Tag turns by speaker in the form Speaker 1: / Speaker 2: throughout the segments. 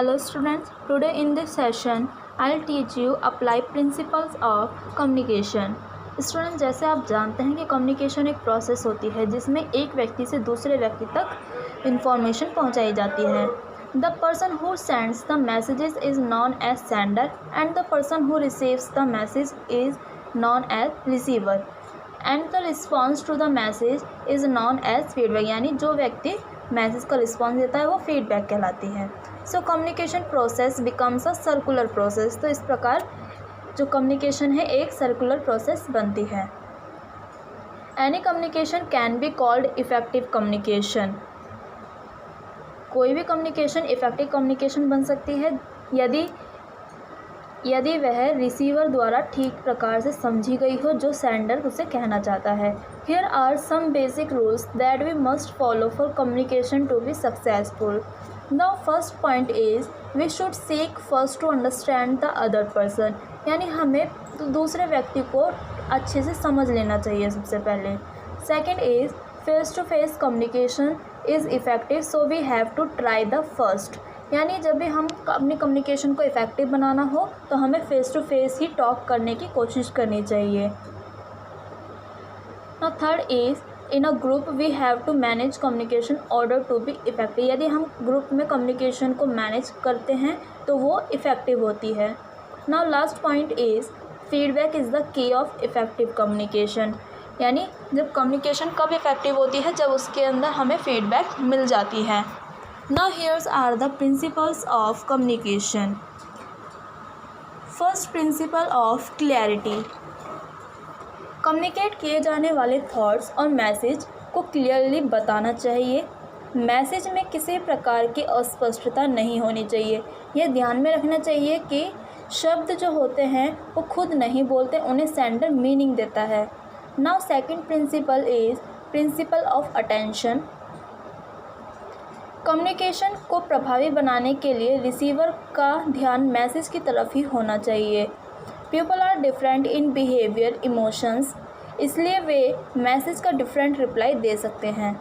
Speaker 1: Hello students, today in this session I'll teach you apply principles of communication. Student, जैसे आप जानते हैं कि कम्युनिकेशन एक प्रोसेस होती है जिसमें एक व्यक्ति से दूसरे व्यक्ति तक इंफॉर्मेशन पहुंचाई जाती है. The person who sends the messages is known as sender and the person who receives the message is known as receiver and the response to the message is known as feedback. यानी जो व्यक्ति message का response देता है वो feedback कहलाती है. So communication process becomes a circular process. तो इस प्रकार जो कम्युनिकेशन है एक सर्कुलर प्रोसेस बनती है. Any communication can be called effective communication. कोई भी कम्युनिकेशन इफेक्टिव कम्युनिकेशन बन सकती है यदि वह रिसीवर द्वारा ठीक प्रकार से समझी गई हो जो सेंडर उसे कहना चाहता है. Here are some basic rules that we must follow for communication to be successful. The first point is we should seek first to understand the other person. यानी हमें दूसरे व्यक्ति को अच्छे से समझ लेना चाहिए सबसे पहले. Second is face to face communication is effective so we have to try the first. यानी जब भी हम अपनी कम्युनिकेशन को इफ़ेक्टिव बनाना हो तो हमें फ़ेस टू फेस ही टॉक करने की कोशिश करनी चाहिए. Now third is in a group we have to manage communication order to be effective. यदि हम ग्रुप में कम्युनिकेशन को मैनेज करते हैं तो वो इफ़ेक्टिव होती है. Now last point is feedback is the key of effective communication. यानी जब कम्युनिकेशन कब इफ़ेक्टिव होती है, जब उसके अंदर हमें फीडबैक मिल जाती है. Now here's are the principles of communication. First principle of clarity. Communicate किए जाने वाले थॉट्स और मैसेज को क्लियरली बताना चाहिए. मैसेज में किसी प्रकार की अस्पष्टता नहीं होनी चाहिए. यह ध्यान में रखना चाहिए कि शब्द जो होते हैं वो खुद नहीं बोलते, उन्हें सेंडर मीनिंग देता है. Now second principle is principle of attention. Communication को प्रभावी बनाने के लिए रिसीवर का ध्यान मैसेज की तरफ ही होना चाहिए. People are different in behaviour emotions, इसलिए वे मैसेज का डिफरेंट रिप्लाई दे सकते हैं.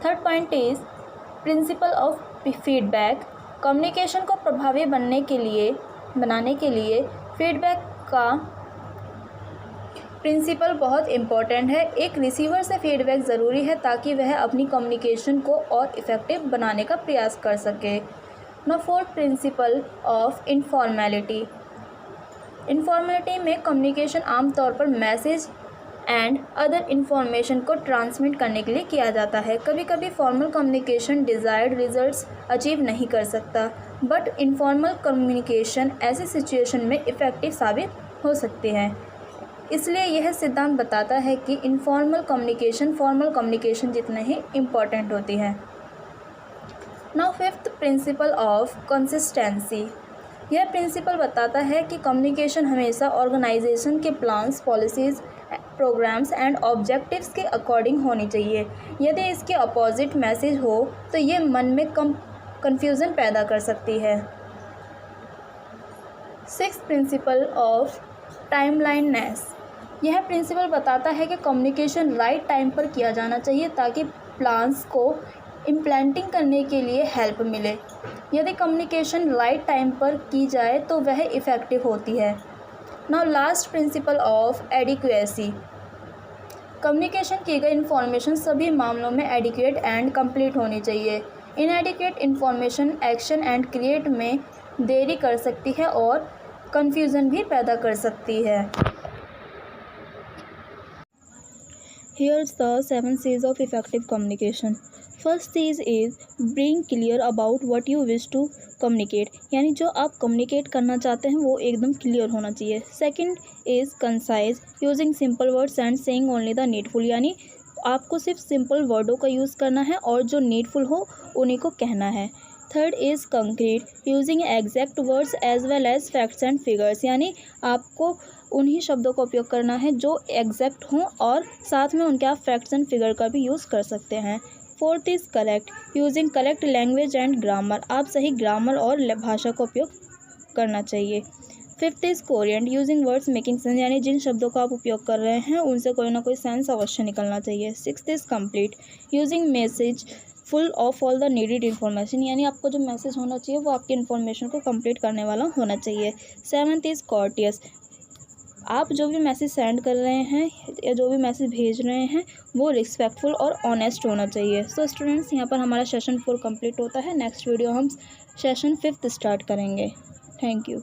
Speaker 1: Third point is principle of feedback. Communication को प्रभावी बनाने के लिए फीडबैक का प्रिंसिपल बहुत इम्पॉर्टेंट है. एक रिसीवर से फीडबैक ज़रूरी है ताकि वह अपनी कम्युनिकेशन को और इफ़ेक्टिव बनाने का प्रयास कर सके. Now fourth principle of informality. Informality में कम्युनिकेशन आमतौर पर मैसेज एंड अदर इन्फॉर्मेशन को ट्रांसमिट करने के लिए किया जाता है. कभी कभी formal communication desired results achieve नहीं कर सकता, बट इनफॉर्मल कम्युनिकेशन ऐसी सिचुएशन में इफ़ेक्टिव साबित हो सकती है. इसलिए यह सिद्धांत बताता है कि इनफॉर्मल कम्युनिकेशन फॉर्मल कम्युनिकेशन जितना ही इम्पॉर्टेंट होती है. Now fifth principle of consistency. यह प्रिंसिपल बताता है कि कम्युनिकेशन हमेशा ऑर्गेनाइजेशन के plans, policies, programmes and objectives के अकॉर्डिंग होनी चाहिए. यदि इसके अपोजिट मैसेज हो तो ये मन में कन्फ्यूज़न पैदा कर सकती है. Sixth principle of timeliness. यह प्रिंसिपल बताता है कि कम्युनिकेशन राइट टाइम पर किया जाना चाहिए ताकि प्लान्स को इम्प्लेंटिंग करने के लिए हेल्प मिले. यदि कम्युनिकेशन राइट टाइम पर की जाए तो वह इफ़ेक्टिव होती है. Now last principle of adequacy. Communication की गई इन्फॉर्मेशन सभी मामलों में एडिक्वेट एंड कंप्लीट होनी चाहिए. इनएडिक्वेट इन्फॉर्मेशन एक्शन एंड क्रिएट में देरी कर सकती है और कन्फ्यूज़न भी पैदा कर सकती है. Here's the 7 C's of effective communication. First C is being clear about what you wish to communicate. यानी जो आप कम्युनिकेट करना चाहते हैं वो एकदम क्लियर होना चाहिए. Second is concise, using simple words and saying only the needful. यानी आपको सिर्फ सिंपल वर्डों का यूज़ करना है और जो नीडफुल हो उन्हीं को कहना है. Third is concrete, using exact words as well as facts and figures. यानी आपको उन्हीं शब्दों का उपयोग करना है जो एग्जैक्ट हों और साथ में उनके आप फैक्ट्स एंड फिगर का भी यूज़ कर सकते हैं. Fourth is correct, using correct language and grammar. आप सही ग्रामर और भाषा का उपयोग करना चाहिए. Fifth is coherent, using words making sense. यानी जिन शब्दों का आप उपयोग कर रहे हैं उनसे कोई ना कोई सेंस अवश्य निकलना चाहिए. Sixth is complete, using message full of all the needed information, यानी आपको जो मैसेज होना चाहिए वो आपकी इन्फॉर्मेशन को कंप्लीट करने वाला होना चाहिए। 7th इज़ कॉर्टियस, आप जो भी मैसेज सेंड कर रहे हैं या जो भी मैसेज भेज रहे हैं वो रिस्पेक्टफुल और ऑनेस्ट होना चाहिए। सो स्टूडेंट्स, यहाँ पर हमारा सेशन 4 कंप्लीट होता है। नेक्स्ट वीडियो हम सेशन 5 स्टार्ट करेंगे। Thank you.